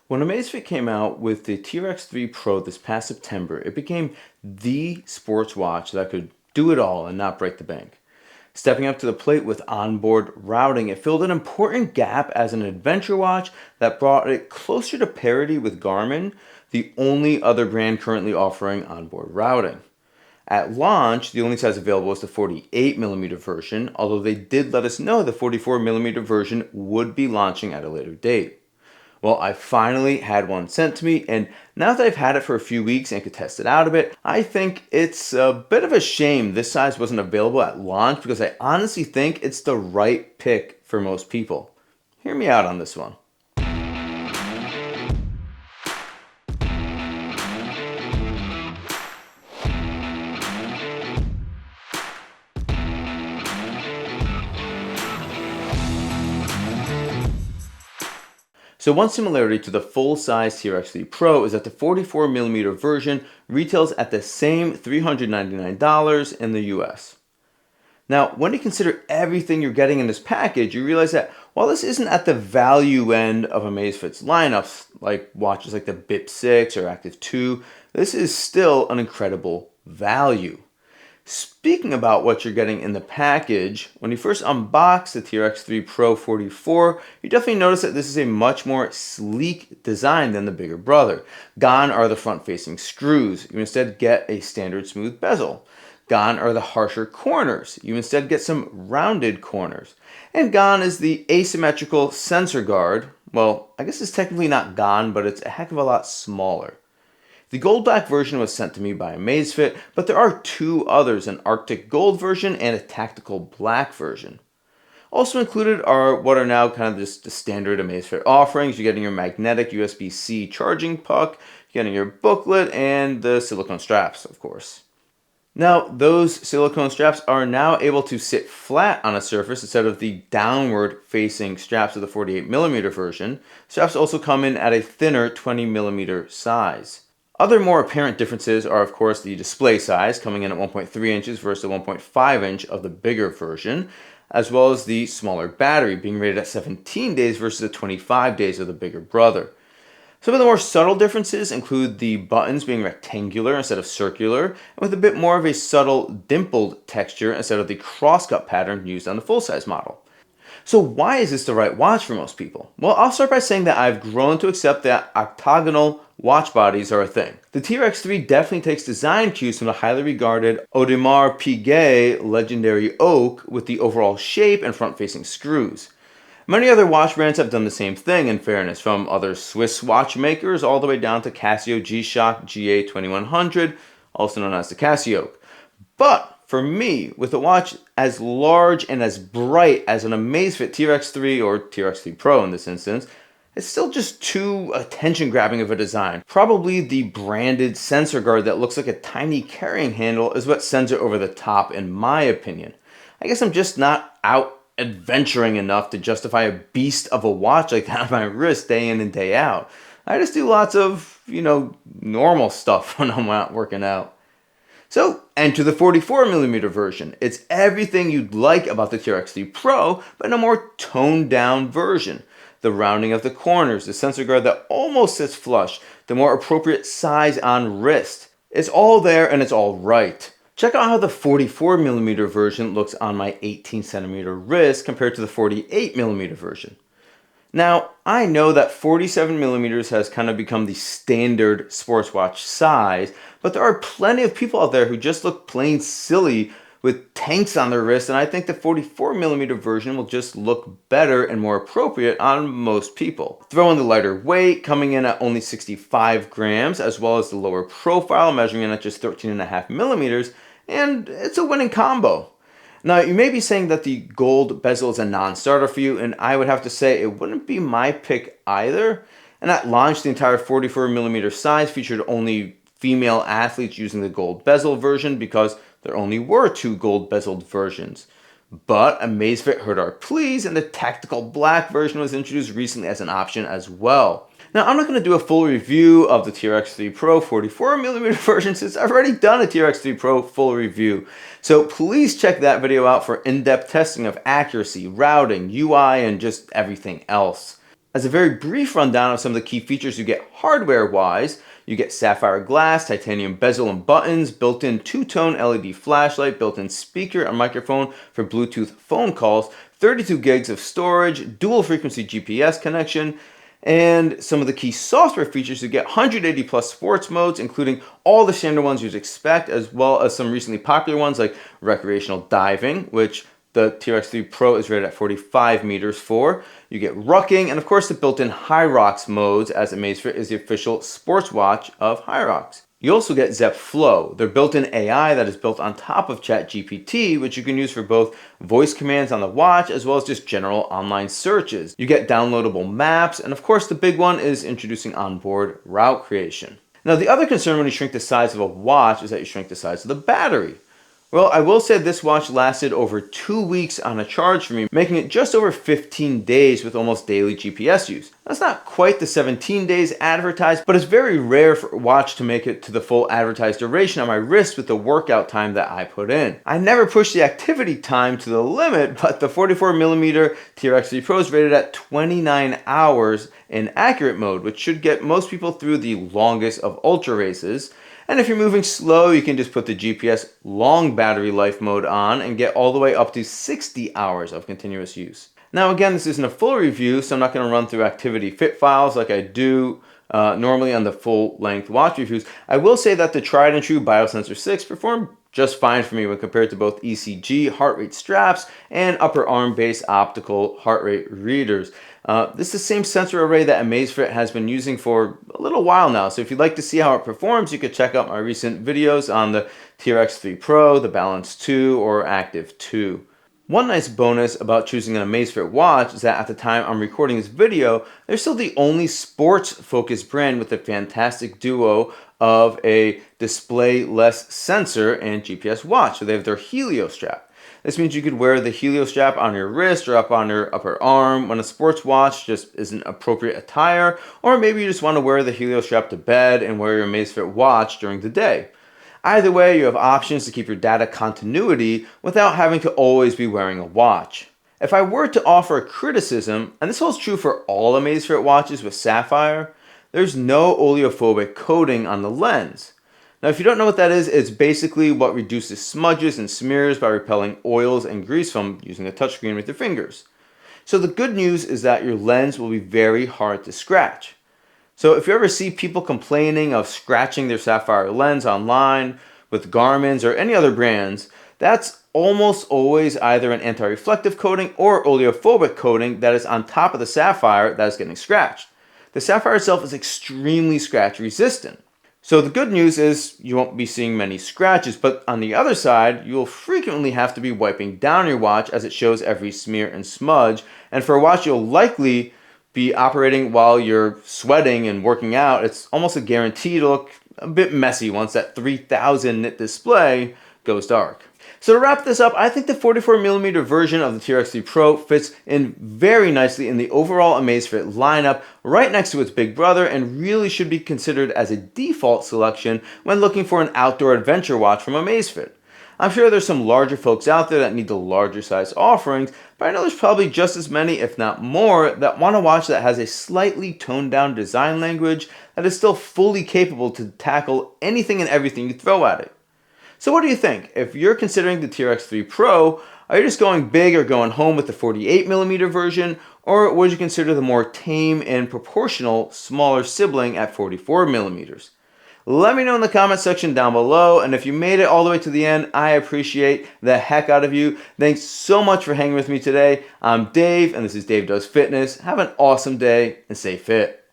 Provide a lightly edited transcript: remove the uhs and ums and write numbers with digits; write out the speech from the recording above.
When Amazfit came out with the T-Rex 3 Pro this past September, it became the sports watch that could do it all and not break the bank. Stepping up to the plate with onboard routing, it filled an important gap as an adventure watch that brought it closer to parity with Garmin, the only other brand currently offering onboard routing. At launch, the only size available was the 48mm version, although they did let us know the 44mm version would be launching at a later date. Well, I finally had one sent to me, and now that I've had it for a few weeks and could test it out a bit, I think it's a bit of a shame this size wasn't available at launch because I honestly think it's the right pick for most people. Hear me out on this one. So one similarity to the full-size T-Rex 3 Pro is that the 44mm version retails at the same $399 in the US. Now, when you consider everything you're getting in this package, you realize that while this isn't at the value end of Amazfit's lineups, like watches like the BIP 6 or Active 2, this is still an incredible value. Speaking about what you're getting in the package, when you first unbox the T-Rex 3 Pro 44, you definitely notice that this is a much more sleek design than the bigger brother. Gone are the front-facing screws. You instead get a standard smooth bezel. Gone are the harsher corners. You instead get some rounded corners. And gone is the asymmetrical sensor guard. Well, I guess it's technically not gone, but it's a heck of a lot smaller. The gold black version was sent to me by Amazfit, but there are two others, an Arctic gold version and a tactical black version. Also included are what are now kind of just the standard Amazfit offerings. You're getting your magnetic USB-C charging puck, you're getting your booklet, and the silicone straps, of course. Now, those silicone straps are now able to sit flat on a surface instead of the downward-facing straps of the 48mm version. Straps also come in at a thinner 20mm size. Other more apparent differences are, of course, the display size, coming in at 1.3 inches versus the 1.5 inch of the bigger version, as well as the smaller battery, being rated at 17 days versus the 25 days of the bigger brother. Some of the more subtle differences include the buttons being rectangular instead of circular, and with a bit more of a subtle dimpled texture instead of the crosscut pattern used on the full-size model. So why is this the right watch for most people? Well, I'll start by saying that I've grown to accept that octagonal watch bodies are a thing. The T-Rex 3 definitely takes design cues from the highly regarded Audemars Piguet legendary oak with the overall shape and front-facing screws. Many other watch brands have done the same thing, in fairness, from other Swiss watchmakers all the way down to Casio G-Shock GA2100, also known as the Casio. But for me, with a watch as large and as bright as an Amazfit T-Rex 3 or T-Rex 3 Pro in this instance, it's still just too attention-grabbing of a design. Probably the branded sensor guard that looks like a tiny carrying handle is what sends it over the top in my opinion. I guess I'm just not out adventuring enough to justify a beast of a watch like that on my wrist day in and day out. I just do lots of, normal stuff when I'm out working out. So, enter the 44mm version. It's everything you'd like about the T-Rex 3 Pro, but in a more toned down version. The rounding of the corners, the sensor guard that almost sits flush, the more appropriate size on wrist. It's all there and it's all right. Check out how the 44mm version looks on my 18cm wrist compared to the 48mm version. Now, I know that 47mm has kind of become the standard sports watch size, but there are plenty of people out there who just look plain silly with tanks on their wrists, and I think the 44mm version will just look better and more appropriate on most people. Throw in the lighter weight, coming in at only 65 grams, as well as the lower profile, measuring in at just 13.5mm, and it's a winning combo. Now, you may be saying that the gold bezel is a non-starter for you, and I would have to say it wouldn't be my pick either. And at launch, the entire 44mm size featured only female athletes using the gold bezel version because there only were two gold bezeled versions. But Amazfit heard our pleas, and the tactical black version was introduced recently as an option as well. Now, I'm not going to do a full review of the T-Rex 3 Pro 44mm version since I've already done a T-Rex 3 Pro full review. So please check that video out for in-depth testing of accuracy, routing, UI, and just everything else. As a very brief rundown of some of the key features you get hardware-wise, you get sapphire glass, titanium bezel and buttons, built-in two-tone LED flashlight, built-in speaker and microphone for Bluetooth phone calls, 32 gigs of storage, dual frequency GPS connection, and some of the key software features, you get 180 plus sports modes, including all the standard ones you'd expect, as well as some recently popular ones like recreational diving, which the T-Rex 3 Pro is rated at 45 meters for. You get rucking, and of course the built-in Hyrox modes, as Amazfit is the official sports watch of Hyrox. You also get Zepp Flow, their built-in AI that is built on top of ChatGPT, which you can use for both voice commands on the watch as well as just general online searches. You get downloadable maps, and of course the big one is introducing onboard route creation. Now the other concern when you shrink the size of a watch is that you shrink the size of the battery. Well, I will say this watch lasted over 2 weeks on a charge for me, making it just over 15 days with almost daily GPS use. That's not quite the 17 days advertised, but it's very rare for a watch to make it to the full advertised duration on my wrist with the workout time that I put in. I never pushed the activity time to the limit, but the 44mm T-Rex 3 Pro is rated at 29 hours in accurate mode, which should get most people through the longest of ultra races. And if you're moving slow, you can just put the GPS long battery life mode on and get all the way up to 60 hours of continuous use. Now again, this isn't a full review, so I'm not going to run through activity fit files like I do normally on the full length watch reviews. I will say that the tried and true Biosensor 6 performed just fine for me when compared to both ECG heart rate straps and upper arm based optical heart rate readers. This is the same sensor array that Amazfit has been using for a little while now, so if you'd like to see how it performs, you could check out my recent videos on the T-Rex 3 Pro, the Balance 2, or Active 2. One nice bonus about choosing an Amazfit watch is that at the time I'm recording this video, they're still the only sports-focused brand with a fantastic duo of a display-less sensor and GPS watch. So they have their Helio strap. This means you could wear the Helio strap on your wrist or up on your upper arm when a sports watch just isn't appropriate attire, or maybe you just want to wear the Helio strap to bed and wear your Amazfit watch during the day. Either way, you have options to keep your data continuity without having to always be wearing a watch. If I were to offer a criticism, and this holds true for all Amazfit watches with sapphire, there's no oleophobic coating on the lens. Now, if you don't know what that is, it's basically what reduces smudges and smears by repelling oils and grease from using a touchscreen with your fingers. So the good news is that your lens will be very hard to scratch. So if you ever see people complaining of scratching their sapphire lens online with Garmin's or any other brands, that's almost always either an anti-reflective coating or oleophobic coating that is on top of the sapphire that is getting scratched. The sapphire itself is extremely scratch resistant. So the good news is you won't be seeing many scratches, but on the other side, you'll frequently have to be wiping down your watch as it shows every smear and smudge. And for a watch you'll likely be operating while you're sweating and working out, it's almost a guarantee to look a bit messy once that 3000 nit display goes dark. So to wrap this up, I think the 44mm version of the T-Rex 3 Pro fits in very nicely in the overall Amazfit lineup, right next to its big brother, and really should be considered as a default selection when looking for an outdoor adventure watch from Amazfit. I'm sure there's some larger folks out there that need the larger size offerings, but I know there's probably just as many, if not more, that want a watch that has a slightly toned down design language that is still fully capable to tackle anything and everything you throw at it. So what do you think? If you're considering the T-Rex 3 Pro, are you just going big or going home with the 48mm version, or would you consider the more tame and proportional smaller sibling at 44mm? Let me know in the comment section down below, and if you made it all the way to the end, I appreciate the heck out of you. Thanks so much for hanging with me today. I'm Dave, and this is Dave Does Fitness. Have an awesome day, and stay fit.